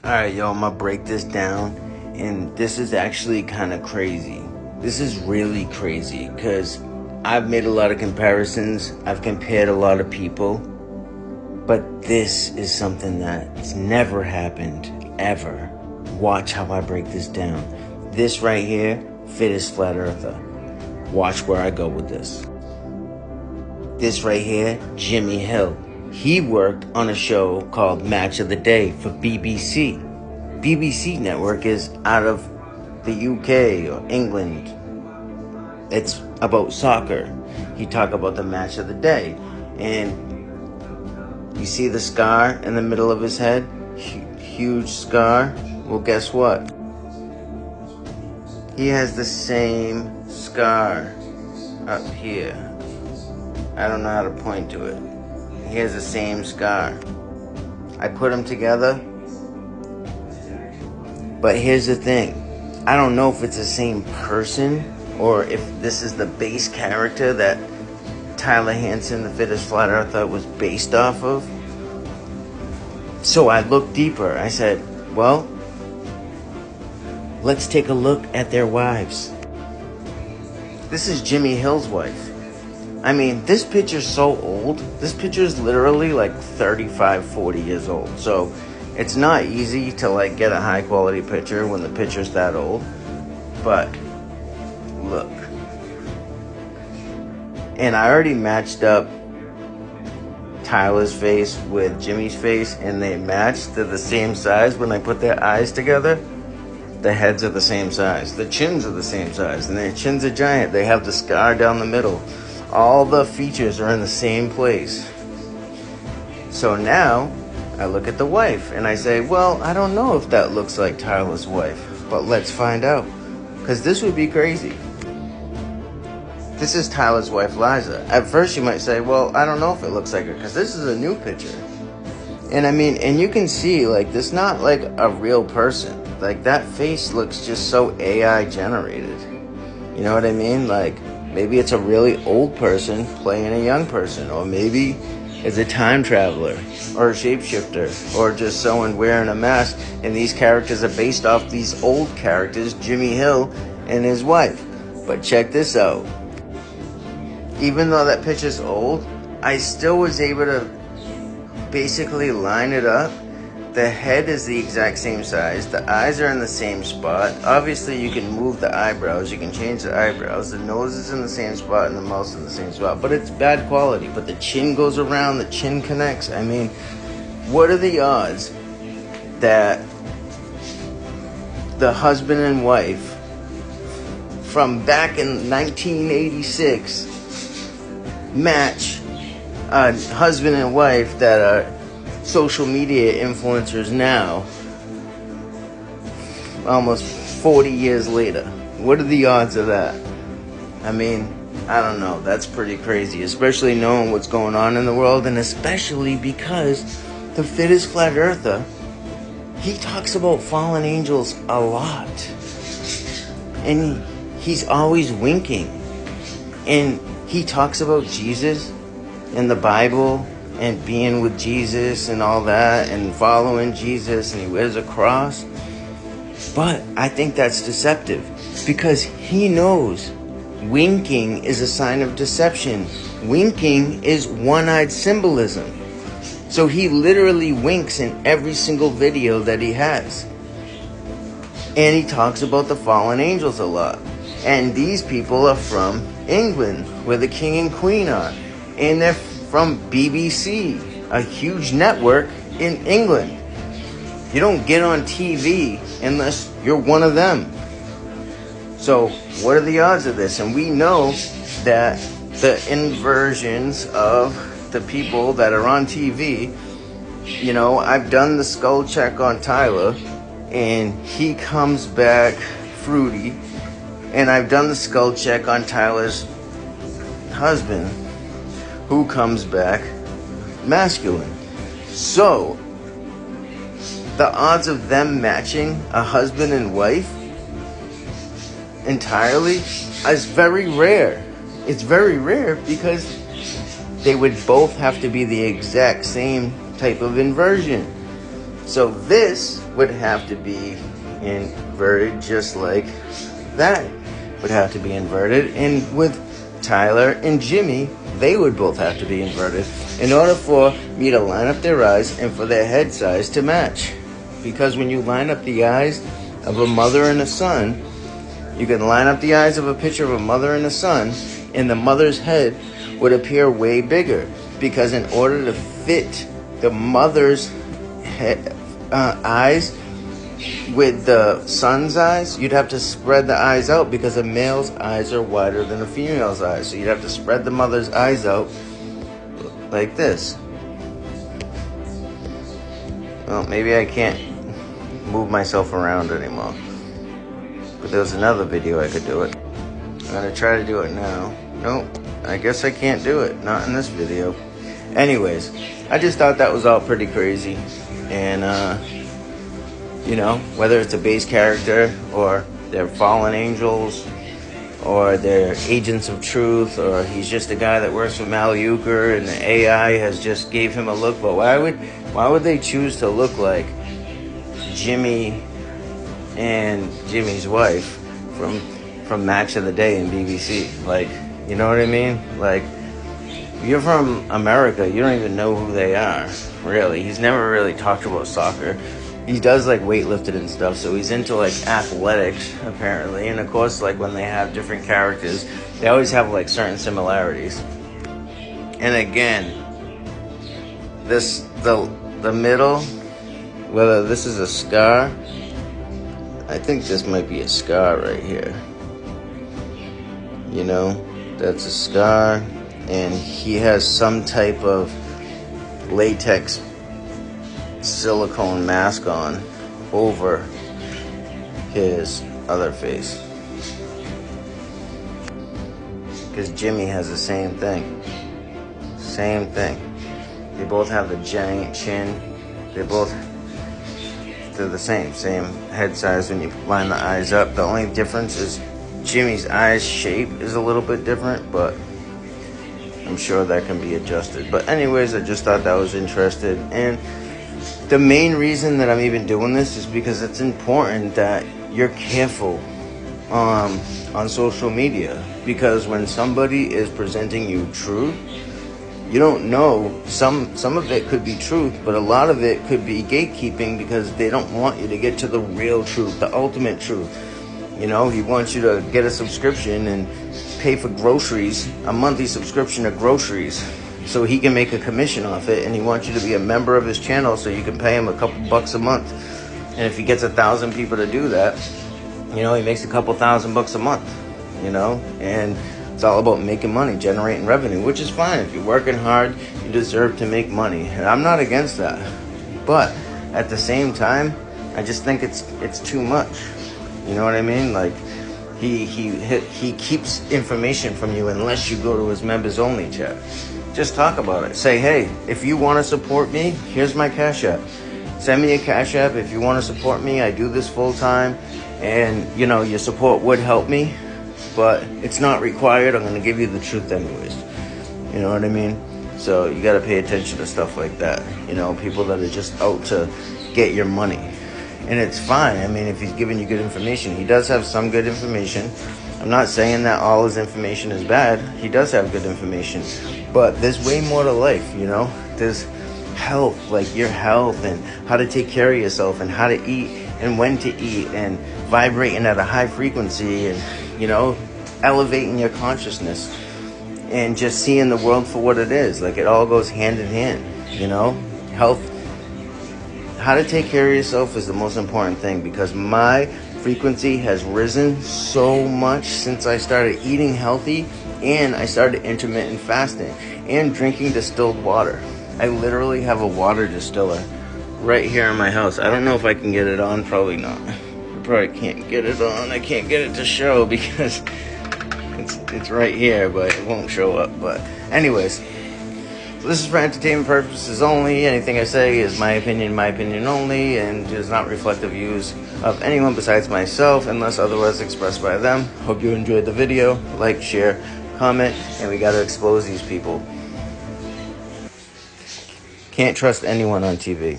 Alright, yo, I'm gonna break this down, and this is actually kind of crazy. This is really crazy, because I've made a lot of comparisons, I've compared a lot of people, but this is something that's never happened, ever. Watch how I break this down. This right here, Fittest Flat Earther. Watch where I go with this. This right here, Jimmy Hill. He worked on a show called Match of the Day for BBC. BBC network is out of the UK or England. It's about soccer. He talked about the match of the day. And you see the scar in the middle of his head? Huge scar. Well, guess what? He has the same scar up here. I don't know how to point to it. He has the same scar. I put them together. But here's the thing. I don't know if it's the same person or if this is the base character that Tyler Hansen, the Fittest Flat Earther, was based off of. So I looked deeper. I said, well, let's take a look at their wives. This is Jimmy Hill's wife. I mean, this picture's so old. This picture is literally like 35, 40 years old. So it's not easy to like get a high quality picture when the picture's that old. But look. And I already matched up Tyler's face with Jimmy's face, and they matched. They're the same size. When I put their eyes together, the heads are the same size. The chins are the same size. And their chins are giant. They have the scar down the middle. All the features are in the same place. So now, I look at the wife, and I say, well, I don't know if that looks like Tyler's wife, but let's find out. Because this would be crazy. This is Tyler's wife, Eliza. At first you might say, well, I don't know if it looks like her, because this is a new picture. And I mean, and you can see, like, this not like a real person. Like, that face looks just so AI generated. You know what I mean? Like, maybe it's a really old person playing a young person, or maybe it's a time traveler, or a shapeshifter, or just someone wearing a mask, and these characters are based off these old characters, Jimmy Hill and his wife. But check this out. Even though that picture's old, I still was able to basically line it up. The head is the exact same size. The eyes are in the same spot. Obviously, you can move the eyebrows. You can change the eyebrows. The nose is in the same spot and the mouth's in the same spot. But it's bad quality. But the chin goes around. The chin connects. I mean, what are the odds that the husband and wife from back in 1986 match a husband and wife that are social media influencers now, almost 40 years later? What are the odds of that? I mean, I don't know. That's pretty crazy, especially knowing what's going on in the world, and especially because the Fittest Flat Earther, he talks about fallen angels a lot. And he's always winking. And he talks about Jesus in the Bible, and being with Jesus and all that, and following Jesus, and he wears a cross. But I think that's deceptive, because he knows winking is a sign of deception. Winking is one-eyed symbolism. So he literally winks in every single video that he has. And he talks about the fallen angels a lot. And these people are from England, where the king and queen are. And they're from BBC, a huge network in England. You don't get on TV unless you're one of them. So what are the odds of this? And we know that the inversions of the people that are on TV, you know, I've done the skull check on Tyler, and he comes back fruity. And I've done the skull check on Tyler's husband, who comes back masculine. So the odds of them matching a husband and wife entirely is very rare. It's very rare, because they would both have to be the exact same type of inversion. So this would have to be inverted just like that would have to be inverted. And with Tyler and Jimmy, they would both have to be inverted in order for me to line up their eyes and for their head size to match. Because when you line up the eyes of a mother and a son, you can line up the eyes of a picture of a mother and a son, and the mother's head would appear way bigger. Because in order to fit the mother's eyes with the son's eyes, you'd have to spread the eyes out, because a male's eyes are wider than a female's eyes. So you'd have to spread the mother's eyes out like this. Well, maybe I can't move myself around anymore. But there was another video I could do it. I'm gonna try to do it now. Nope, I guess I can't do it. Not in this video. Anyways, I just thought that was all pretty crazy. And, you know, whether it's a base character or they're fallen angels or they're agents of truth, or he's just a guy that works for Mal Euchre and the AI has just gave him a look. But why would they choose to look like Jimmy and Jimmy's wife from Match of the Day in BBC? Like, you know what I mean? Like, you're from America, you don't even know who they are, really. He's never really talked about soccer. He does like weightlifting and stuff, so he's into like athletics apparently. And of course, like when they have different characters, they always have like certain similarities. And again, the middle, whether this is a scar, I think this might be a scar right here. You know, that's a scar, and he has some type of latex silicone mask on over his other face. Because Jimmy has the same thing. Same thing. They both have the giant chin. They're the same head size when you line the eyes up. The only difference is Jimmy's eyes shape is a little bit different, but I'm sure that can be adjusted. But anyways, I just thought that was interesting. And the main reason that I'm even doing this is because it's important that you're careful on social media. Because when somebody is presenting you truth, you don't know, some of it could be truth, but a lot of it could be gatekeeping, because they don't want you to get to the real truth, the ultimate truth. You know, he wants you to get a subscription and pay for groceries, a monthly subscription to groceries, so he can make a commission off it. And he wants you to be a member of his channel so you can pay him a couple bucks a month. And if he gets 1,000 people to do that, you know, he makes a couple $1,000 a month, you know. And it's all about making money, generating revenue, which is fine. If you're working hard, you deserve to make money. And I'm not against that. But at the same time, I just think it's too much. You know what I mean? Like, he keeps information from you unless you go to his members only chat. Just talk about it. Say, hey, if you want to support me, here's my Cash App. Send me a Cash App if you want to support me. I do this full time, and you know, your support would help me, but it's not required. I'm going to give you the truth anyways. You know what I mean? So you got to pay attention to stuff like that. You know, people that are just out to get your money. And it's fine. I mean, if he's giving you good information, he does have some good information. I'm not saying that all his information is bad. He does have good information. But there's way more to life, you know? There's health, like your health, and how to take care of yourself, and how to eat, and when to eat, and vibrating at a high frequency, and, you know, elevating your consciousness, and just seeing the world for what it is. Like, it all goes hand in hand, you know? Health. How to take care of yourself is the most important thing, because my frequency has risen so much since I started eating healthy, and I started intermittent fasting and drinking distilled water. I literally have a water distiller right here in my house. I don't know if I can get it on. Probably not. I probably can't get it on. I can't get it to show because it's right here, but it won't show up. But anyways, so this is for entertainment purposes only. Anything I say is my opinion only, and does not reflect the views of anyone besides myself unless otherwise expressed by them. Hope you enjoyed the video. Like, share, comment, and we got to expose these people. Can't trust anyone on TV.